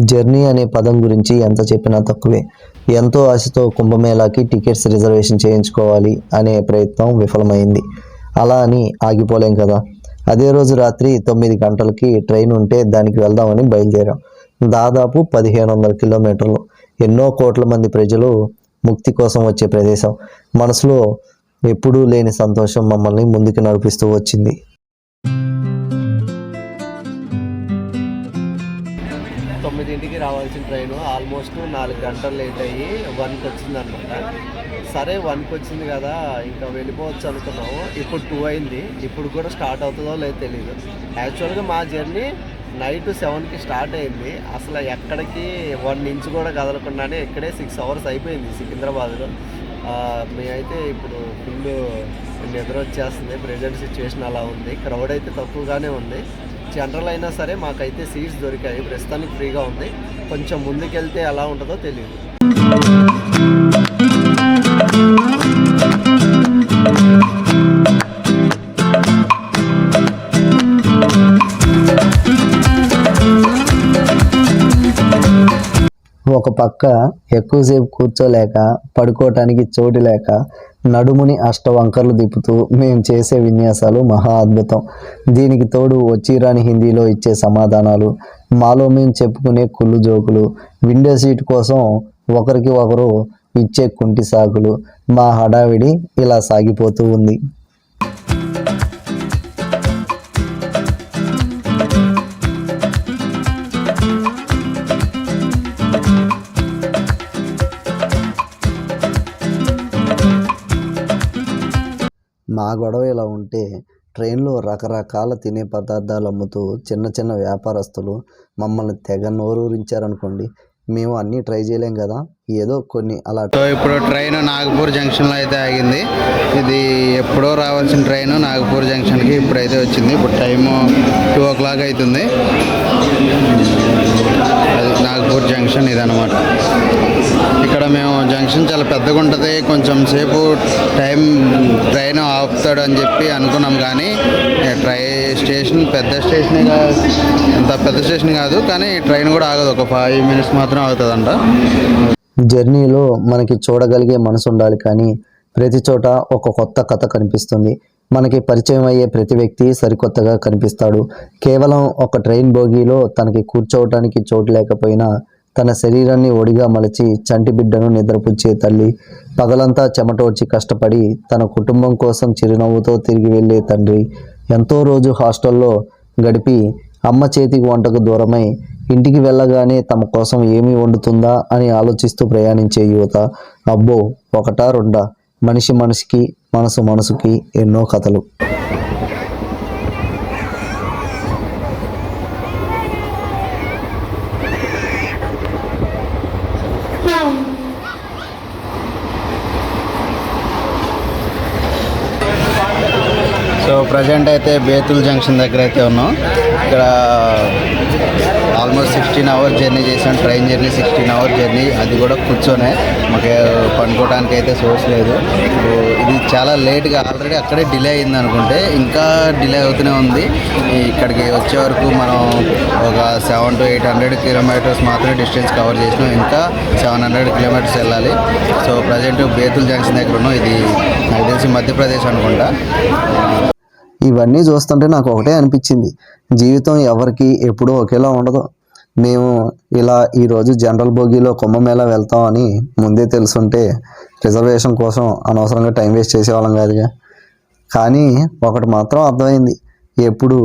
Journey అనే పదం గురించి ఎంత చెప్పినా తక్కువే. ఎంతో ఆశతో కుంభమేళాకి టికెట్స్ రిజర్వేషన్ చేయించుకోవాలి అనే ప్రయత్నం విఫలమైంది. అలా అని ఆగిపోలేం కదా. అదే రోజు రాత్రి 9 గంటలకి ట్రైన్ ఉంటే దానికి వెళ్దామని బయలుదేరాం. దాదాపు 1500 కిలోమీటర్లు. ఎన్నో కోట్ల మంది ప్రజలు ముక్తి కోసం వచ్చే ప్రదేశం. మనసులో ఎప్పుడూ లేని సంతోషం మమ్మల్ని ముందుకు నడిపిస్తూ వచ్చింది. 9కి రావాల్సిన ట్రైను ఆల్మోస్ట్ 4 గంటలు లేట్ అయ్యి 1కి వచ్చిందనమాట. సరే 1కి వచ్చింది కదా ఇంకా వెళ్ళిపోవచ్చు అనుకున్నాము. ఇప్పుడు 2 అయింది. ఇప్పుడు కూడా స్టార్ట్ అవుతుందో లేదో తెలియదు. యాక్చువల్గా మా జర్నీ నైట్ 7కి స్టార్ట్ అయింది. అసలు ఎక్కడికి 1 ఇంచ్ కూడా కదలకుండానే ఇక్కడే 6 అవర్స్ అయిపోయింది సికింద్రాబాద్లో. మేమైతే ఇప్పుడు ఫుల్ నిద్ర వచ్చేస్తుంది. ప్రెజెంట్ సిచ్యువేషన్ అలా ఉంది. క్రౌడ్ అయితే తక్కువగానే ఉంది. జనరల్ అయినా సరే మాకైతే సీట్స్ దొరికాయి. ప్రస్తుతానికి ఫ్రీగా ఉంది. కొంచెం ముందుకెళ్తే ఎలా ఉంటుందో తెలియదు. ఒక పక్క ఎక్కువసేపు కూర్చోలేక, పడుకోవటానికి చోటు లేక, నడుముని అష్టవంకర్లు తిప్పుతూ మేము చేసే విన్యాసాలు మహా అద్భుతం. దీనికి తోడు వచ్చిరాని హిందీలో ఇచ్చే సమాధానాలు, మాలో మేము చెప్పుకునే కుళ్ళు జోకులు, విండో సీట్ కోసం ఒకరికి ఒకరు ఇచ్చే కుంటి సాకులు, మా హడావిడి ఇలా సాగిపోతూ ఉంది. మా గొడవ ఇలా ఉంటే ట్రైన్లో రకరకాల తినే పదార్థాలు అమ్ముతూ చిన్న చిన్న వ్యాపారస్తులు మమ్మల్ని తెగ నోరూరించారనుకోండి. మేము అన్నీ ట్రై చేయలేం కదా, ఏదో కొన్ని అలా. సో ఇప్పుడు ట్రైన్ నాగపూర్ జంక్షన్లో అయితే ఆగింది. ఇది ఎప్పుడో రావాల్సిన ట్రైన్ నాగపూర్ జంక్షన్కి ఇప్పుడైతే వచ్చింది. ఇప్పుడు టైము 2 o'clock అవుతుంది. అది నాగపూర్ జంక్షన్ ఇదనమాట. ఇక్కడ మేము జంక్షన్ చాలా పెద్దగా ఉంటుంది. కొంచెం సేపు ట్రైన్ ఆపుతాడు అని చెప్పి అనుకున్నాం, కానీ స్టేషన్ పెద్ద స్టేషనే కాదు, అంత పెద్ద స్టేషన్ కాదు, కానీ ట్రైన్ కూడా ఆగదు. ఒక 5 minutes మాత్రం ఆగుతుందంట. జర్నీలో మనకి చూడగలిగే మనసు ఉండాలి, కానీ ప్రతి చోట ఒక కొత్త కథ కనిపిస్తుంది. మనకి పరిచయం అయ్యే ప్రతి వ్యక్తి సరికొత్తగా కనిపిస్తాడు. కేవలం ఒక ట్రైన్ బోగీలో తనకి కూర్చోవటానికి చోటు లేకపోయినా తన శరీరాన్ని ఒడిగా మలచి చంటి బిడ్డను నిద్రపుచ్చే తల్లి, పగలంతా చెమటోడ్చి కష్టపడి తన కుటుంబం కోసం చిరునవ్వుతో తిరిగి వెళ్ళే తండ్రి, ఎంతో రోజు హాస్టల్లో గడిపి అమ్మ చేతికి వంటకు దూరమై ఇంటికి వెళ్ళగానే తమ కోసం ఏమి వండుతుందా అని ఆలోచిస్తూ ప్రయాణించే యువత. అబ్బో, ఒకటా రెండా, మనిషి మనిషికి, మనసు మనసుకి ఎన్నో కథలు. సో ప్రజెంట్ అయితే బేతుల్ జంక్షన్ దగ్గర అయితే ఉన్నాం. ఇక్కడ ఆల్మోస్ట్ 16 hours జర్నీ చేసాం. ట్రైన్ జర్నీ 16 hours జర్నీ, అది కూడా కూర్చొనే. మాకు పనుకోవడానికి అయితే సోర్స్ లేదు. ఇది చాలా లేట్గా, ఆల్రెడీ అక్కడే డిలే అయింది అనుకుంటే ఇంకా డిలే అవుతూనే ఉంది. ఇక్కడికి వచ్చే వరకు మనం ఒక 700 to 800 kilometers మాత్రమే డిస్టెన్స్ కవర్ చేసినాం. ఇంకా 700 kilometers వెళ్ళాలి. సో ప్రజెంట్ బేతుల్ జంక్షన్ దగ్గర ఉన్నాం. ఇది నాకు తెలిసి మధ్యప్రదేశ్ అనుకుంటా. ఇవన్నీ చూస్తుంటే నాకు ఒకటే అనిపించింది, జీవితం ఎవరికి ఎప్పుడూ ఒకేలా ఉండదు. మేము ఇలా ఈరోజు జనరల్ బోగీలో కుంభమేళా వెళ్తామని ముందే తెలుసుంటే రిజర్వేషన్ కోసం అనవసరంగా టైం వేస్ట్ చేసేవాళ్ళం కాదుగా. కానీ ఒకటి మాత్రం అర్థమైంది, ఎప్పుడు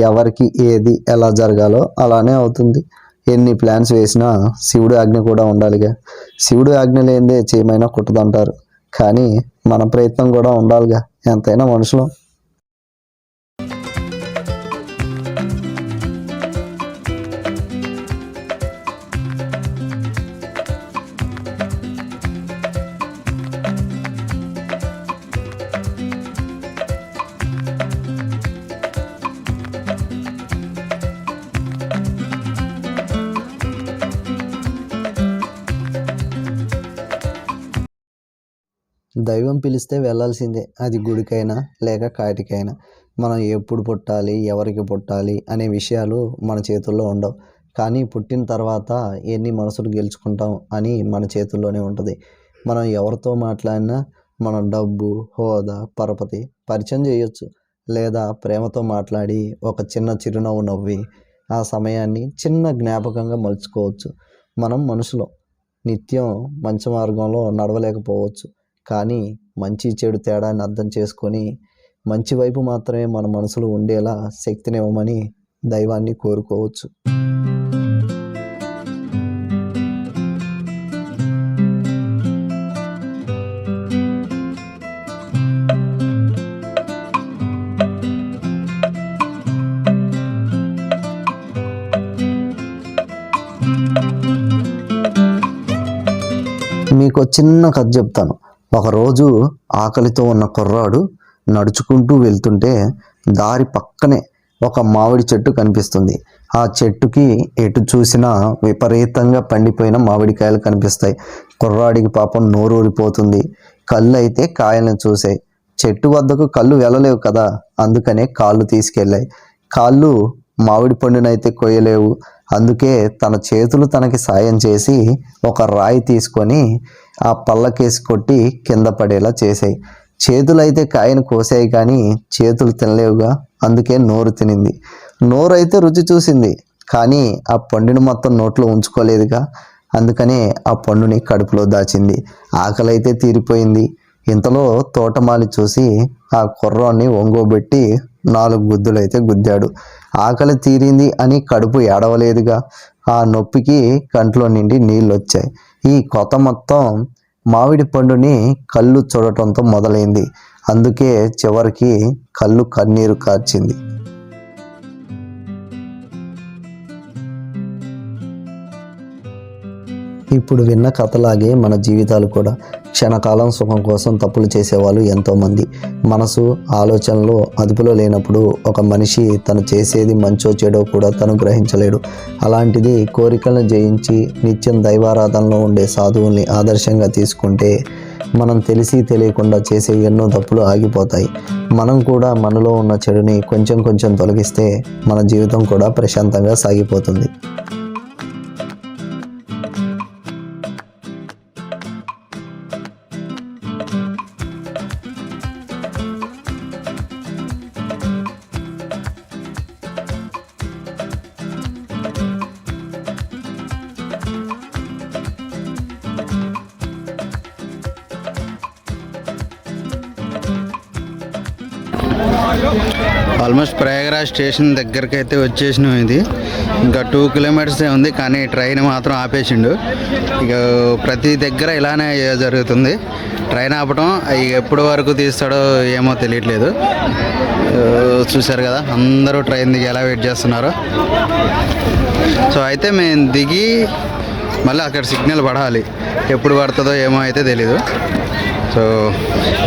ఎవరికి ఏది ఎలా జరగాలో అలానే అవుతుంది. ఎన్ని ప్లాన్స్ వేసినా శివుడు ఆజ్ఞ కూడా ఉండాలిగా. శివుడు ఆజ్ఞ లేనిదే చేయమైనా కుట్టదంటారు. కానీ మన ప్రయత్నం కూడా ఉండాలిగా, ఎంతైనా మనుషులు. దైవం పిలిస్తే వెళ్ళాల్సిందే, అది గుడికైనా లేక కాటికైనా. మనం ఎప్పుడు పుట్టాలి, ఎవరికి పుట్టాలి అనే విషయాలు మన చేతుల్లో ఉండవు. కానీ పుట్టిన తర్వాత ఎన్ని మనసులు గెలుచుకుంటాం అని మన చేతుల్లోనే ఉంటుంది. మనం ఎవరితో మాట్లాడినా మనం డబ్బు, హోదా, పరపతి పరిచయం చేయొచ్చు. లేదా ప్రేమతో మాట్లాడి ఒక చిన్న చిరునవ్వు నవ్వి ఆ సమయాన్ని చిన్న జ్ఞాపకంగా మలుచుకోవచ్చు. మనం మనుషులం, నిత్యం మంచి మార్గంలో నడవలేకపోవచ్చు. కానీ మంచి చెడు తేడాన్ని అర్థం చేసుకొని మంచి వైపు మాత్రమే మన మనసులో ఉండేలా శక్తినివ్వమని దైవాన్ని కోరుకోవచ్చు. మీకు చిన్న కథ చెప్తాను. ఒకరోజు ఆకలితో ఉన్న కుర్రాడు నడుచుకుంటూ వెళ్తుంటే దారి పక్కనే ఒక మామిడి చెట్టు కనిపిస్తుంది. ఆ చెట్టుకి ఎటు చూసినా విపరీతంగా పండిపోయిన మామిడికాయలు కనిపిస్తాయి. కుర్రాడికి పాపం నోరూరిపోతుంది. కళ్ళు అయితే కాయలను చూసాయి. చెట్టు వద్దకు కళ్ళు వెళ్ళలేవు కదా, అందుకనే కాళ్ళు తీసుకెళ్ళాయి. కాళ్ళు మామిడి పండునైతే కొయ్యలేవు. అందుకే తన చేతులు తనకి సాయం చేసి ఒక రాయి తీసుకొని ఆ పళ్ళకేసి కొట్టి కింద పడేలా చేసాయి. చేతులైతే కాయను కోసాయి కానీ చేతులు తినలేవుగా, అందుకే నోరు తినింది. నోరు అయితే రుచి చూసింది కానీ ఆ పండుని మొత్తం నోట్లో ఉంచుకోలేదుగా, అందుకనే ఆ పండుని కడుపులో దాచింది. ఆకలి అయితే తీరిపోయింది. ఇంతలో తోటమాలి చూసి ఆ కుర్రాన్ని ఒంగోబెట్టి 4 గుద్దులైతే గుద్దాడు. ఆకలి తీరింది అని కడుపు ఏడవలేదుగా, ఆ నొప్పికి కంట్లో నిండి నీళ్ళు వచ్చాయి. ఈ కొత్త మొత్తం మామిడి పండుని కళ్ళు చూడటంతో మొదలైంది. అందుకే చివరికి కళ్ళు కన్నీరు కార్చింది. ఇప్పుడు విన్న కథలాగే మన జీవితాలు కూడా. క్షణకాలం సుఖం కోసం తప్పులు చేసేవాళ్ళు ఎంతోమంది. మనసు, ఆలోచనలు అదుపులో లేనప్పుడు ఒక మనిషి తను చేసేది మంచో చెడో కూడా తను గ్రహించలేడు. అలాంటిది కోరికలను జయించి నిత్యం దైవారాధనలో ఉండే సాధువుల్ని ఆదర్శంగా తీసుకుంటే మనం తెలిసి తెలియకుండా చేసే ఎన్నో తప్పులు ఆగిపోతాయి. మనం కూడా మనలో ఉన్న చెడుని కొంచెం కొంచెం తొలగిస్తే మన జీవితం కూడా ప్రశాంతంగా సాగిపోతుంది. ఆల్మోస్ట్ ప్రయాగరాజ్ స్టేషన్ దగ్గరికి అయితే వచ్చేసినాం. ఇది ఇంకా 2 కిలోమీటర్సే ఉంది కానీ ట్రైన్ మాత్రం ఆపేసిండు. ఇక ప్రతి దగ్గర ఇలానే జరుగుతుంది. ట్రైన్ ఆపటం ఇక ఎప్పటి వరకు తీస్తాడో ఏమో తెలియట్లేదు. చూశారు కదా అందరూ ట్రైన్ దిగి ఎలా వెయిట్ చేస్తున్నారు. సో అయితే మేము దిగి మళ్ళీ అక్కడ సిగ్నల్ పడాలి. ఎప్పుడు పడుతుందో ఏమో అయితే తెలీదు. సో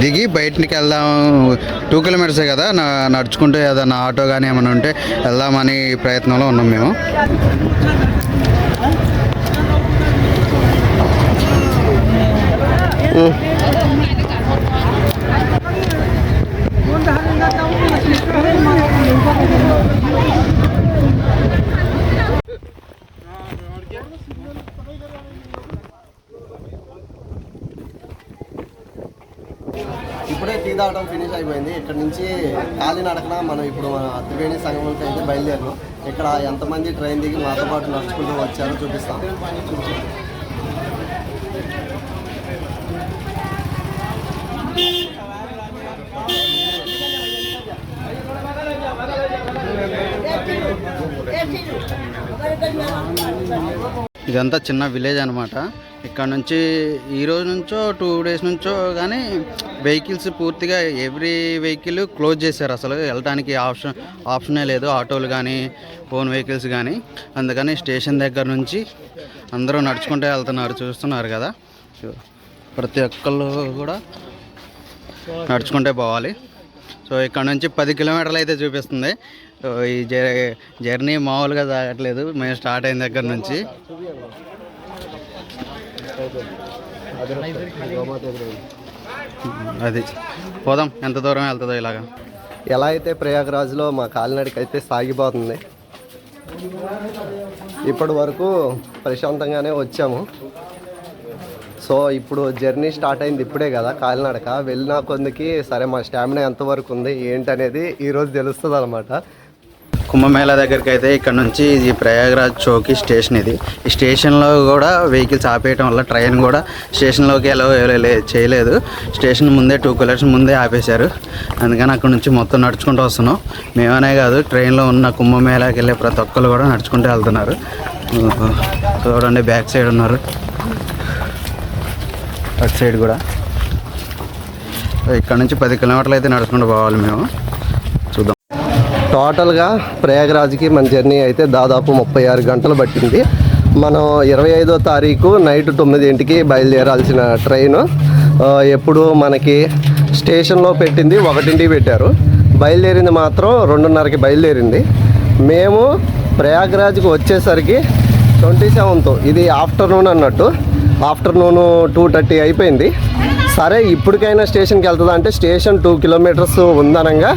దిగి బయటికి వెళ్దాం. 2 కిలోమీటర్సే కదా, నడుచుకుంటూ ఏదన్నా ఆటో కానీ ఏమైనా ఉంటే వెళ్దామని ప్రయత్నంలో ఉన్నాం మేము. ఇప్పుడే టీ తాగడం ఫినిష్ అయిపోయింది. ఇక్కడ నుంచి కాలినడకన మనం ఇప్పుడు మన త్రివేణి సంగమంకి అయితే బయలుదేరాం. ఇక్కడ ఎంతమంది ట్రైన్ దిగి మాతో పాటు నడుచుకుంటూ వచ్చారో చూపిస్తాం. ఇదంతా చిన్న విలేజ్ అనమాట. ఇక్కడ నుంచి ఈ రోజు నుంచో 2 డేస్ నుంచో కానీ వెహికల్స్ పూర్తిగా ఎవ్రీ వెహికల్ క్లోజ్ చేశారు. అసలు వెళ్ళటానికి ఆప్షనే లేదు, ఆటోలు కానీ ఓన్ వెహికల్స్ కానీ. అందుకని స్టేషన్ దగ్గర నుంచి అందరూ నడుచుకుంటూ వెళ్తున్నారు. చూస్తున్నారు కదా, ప్రతి ఒక్కళ్ళు కూడా నడుచుకుంటే పోవాలి. సో ఇక్కడ నుంచి 10 కిలోమీటర్లు అయితే చూపిస్తుంది. సో ఈ జర్నీ మామూలుగా సాగట్లేదు మేము స్టార్ట్ అయిన దగ్గర నుంచి. అది పోదాం, ఎంత దూరం వెళ్తుందో ఇలాగా. ఎలా అయితే ప్రయాగరాజ్లో మా కాలినడక అయితే సాగిపోతుంది. ఇప్పటి వరకు ప్రశాంతంగానే వచ్చాము. సో ఇప్పుడు జర్నీ స్టార్ట్ అయింది ఇప్పుడే కదా, కాలినడక. వెళ్ళిన కొందికి సరే మా స్టామినా ఎంతవరకు ఉంది ఏంటనేది ఈరోజు తెలుస్తుంది అనమాట. కుంభమేళా దగ్గరికి అయితే ఇక్కడ నుంచి ఇది ప్రయాగరాజ్ చౌకీ స్టేషన్. ఇది ఈ స్టేషన్లో కూడా వెహికల్స్ ఆపేయటం వల్ల ట్రైన్ కూడా స్టేషన్లోకి ఎలా చేయలేదు. స్టేషన్ ముందే 2 కిలోమీటర్స్ ముందే ఆపేశారు. అందుకని అక్కడ నుంచి మొత్తం నడుచుకుంటూ వస్తున్నాం. మేమనే కాదు, ట్రైన్లో ఉన్న కుంభమేళాకి వెళ్ళే ప్రతి ఒక్కరు కూడా నడుచుకుంటూ వెళ్తున్నారు. చూడండి బ్యాక్ సైడ్ ఉన్నారు, అటు సైడ్ కూడా. ఇక్కడ నుంచి 10 కిలోమీటర్లు అయితే నడుచుకుంటూ పోవాలి మేము. చూద్దాం. టోటల్గా ప్రయాగరాజ్కి మన జర్నీ అయితే దాదాపు 36 గంటలు పట్టింది. మనం 25వ తారీఖు నైట్ 9ంటికి బయలుదేరాల్సిన ట్రైను ఎప్పుడు మనకి స్టేషన్లో పెట్టింది 1ంటికి పెట్టారు. బయలుదేరింది మాత్రం 2:30కి బయలుదేరింది. మేము ప్రయాగరాజ్కి వచ్చేసరికి 27th, ఇది ఆఫ్టర్నూన్ అన్నట్టు. ఆఫ్టర్నూన్ 2:30 అయిపోయింది. సరే ఇప్పటికైనా స్టేషన్కి వెళ్తుందా అంటే స్టేషన్ 2 కిలోమీటర్స్ ఉందనంగా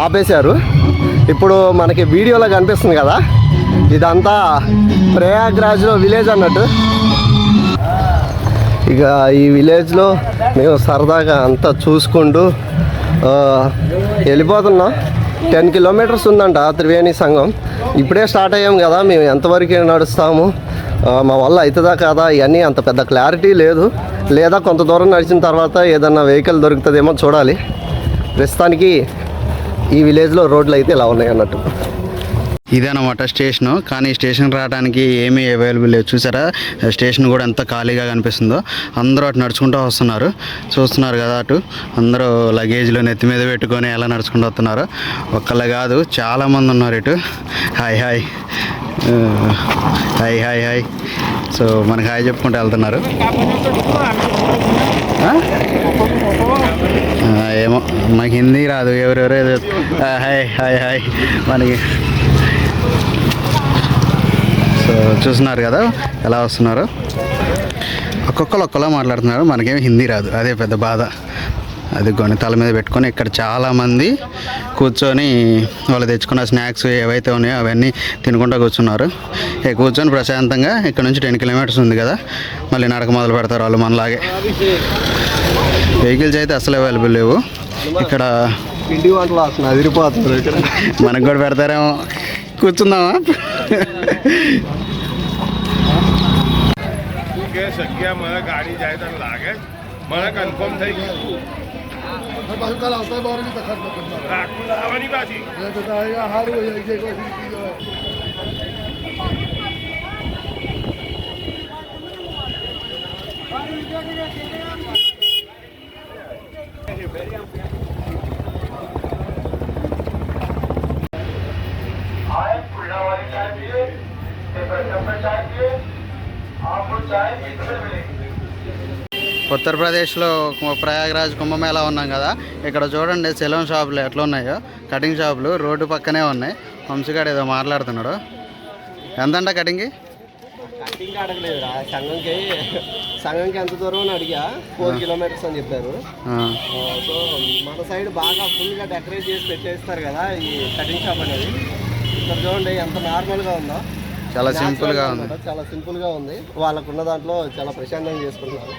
ఆపేశారు. ఇప్పుడు మనకి వీడియోలో కనిపిస్తుంది కదా, ఇదంతా ప్రయాగ్రాజ్లో విలేజ్ అన్నట్టు. ఇక ఈ విలేజ్లో మేము సరదాగా అంతా చూసుకుంటూ వెళ్ళిపోతున్నాం. 10 కిలోమీటర్స్ ఉందంట త్రివేణి సంఘం. ఇప్పుడే స్టార్ట్ అయ్యాం కదా, మేము ఎంతవరకు నడుస్తాము, మా వల్ల అవుతుందా కాదా ఇవన్నీ అంత పెద్ద క్లారిటీ లేదు. లేదా కొంత దూరం నడిచిన తర్వాత ఏదన్నా వెహికల్ దొరుకుతుందేమో చూడాలి. ప్రస్తుతానికి ఈ విలేజ్లో రోడ్లు అయితే ఇలా ఉన్నాయి అన్నట్టు. ఇదేనమాట స్టేషను. కానీ స్టేషన్ రావడానికి ఏమీ అవైలబుల్ లేదు. చూసారా స్టేషన్ కూడా ఎంత ఖాళీగా కనిపిస్తుందో. అందరూ అటు నడుచుకుంటూ వస్తున్నారు, చూస్తున్నారు కదా. అటు అందరూ లగేజ్లో నెత్తి మీద పెట్టుకొని ఎలా నడుచుకుంటూ వస్తున్నారు. ఒక్కళ్ళే కాదు, చాలామంది ఉన్నారు ఇటు. Hi hi hi hi hi. So మనకి హాయ్ చెప్పుకుంటూ వెళ్తున్నారు. ఏమో మనకి హిందీ రాదు, ఎవరెవరో ఏదో హాయ్ హాయ్ హాయ్ మనకి. సో చూస్తున్నారు కదా ఎలా వస్తున్నారు. ఒక్కొక్కరు ఒక్కలా మాట్లాడుతున్నారు, మనకేమి హిందీ రాదు, అదే పెద్ద బాధ. అది కొన్ని తల మీద పెట్టుకొని ఇక్కడ చాలామంది కూర్చొని వాళ్ళు తెచ్చుకున్న స్నాక్స్ ఏవైతే ఉన్నాయో అవన్నీ తినుకుంటూ కూర్చున్నారు. కూర్చొని ప్రశాంతంగా ఇక్కడ నుంచి 10 కిలోమీటర్స్ ఉంది కదా, మళ్ళీ నడక మొదలు పెడతారు వాళ్ళు మనలాగే. వెహికల్స్ అయితే అసలు అవైలబుల్ లేవు ఇక్కడ. పిండి వంటలు అసలు అదిరిపోతున్నారు ఇక్కడ. మనకు కూడా పెడతారేమో, కూర్చుందామా? मला गाडी जायचं लागे मला कन्फर्म થઈ ગયું પાછું કાલ આવતા બાર ની તખત રાખું આવવાની બાજી તો આયા હારું હોય કે કોઈ आए पुल्ला वाली चाय पिए एक चाय पिए आपको चाय कितने मिलेगी. ఉత్తరప్రదేశ్లో ప్రయాగరాజ్ కుంభమేళా ఉన్నాం కదా, ఇక్కడ చూడండి సెలూన్ షాపులు ఎట్లా ఉన్నాయో. కటింగ్ షాపులు రోడ్డు పక్కనే ఉన్నాయి. వంశీగాడు ఏదో మాట్లాడుతున్నాడు. ఎంతంట కటింగ్కి? కటింగ్ అడగలేదురా, సంఘంకి ఎంత దూరం అని అడిగా. 4 కిలోమీటర్స్ అని చెప్పారు. సో మన సైడ్ బాగా ఫుల్గా డెకరేట్ చేసి పెట్టేస్తారు కదా ఈ కటింగ్ షాప్ అనేది. ఇక్కడ చూడండి ఎంత నార్మల్గా ఉందో, చాలా సింపుల్గా ఉంది. చాలా సింపుల్గా ఉంది. వాళ్ళకున్న దాంట్లో చాలా ప్రశాంతంగా చేసుకుంటున్నారు.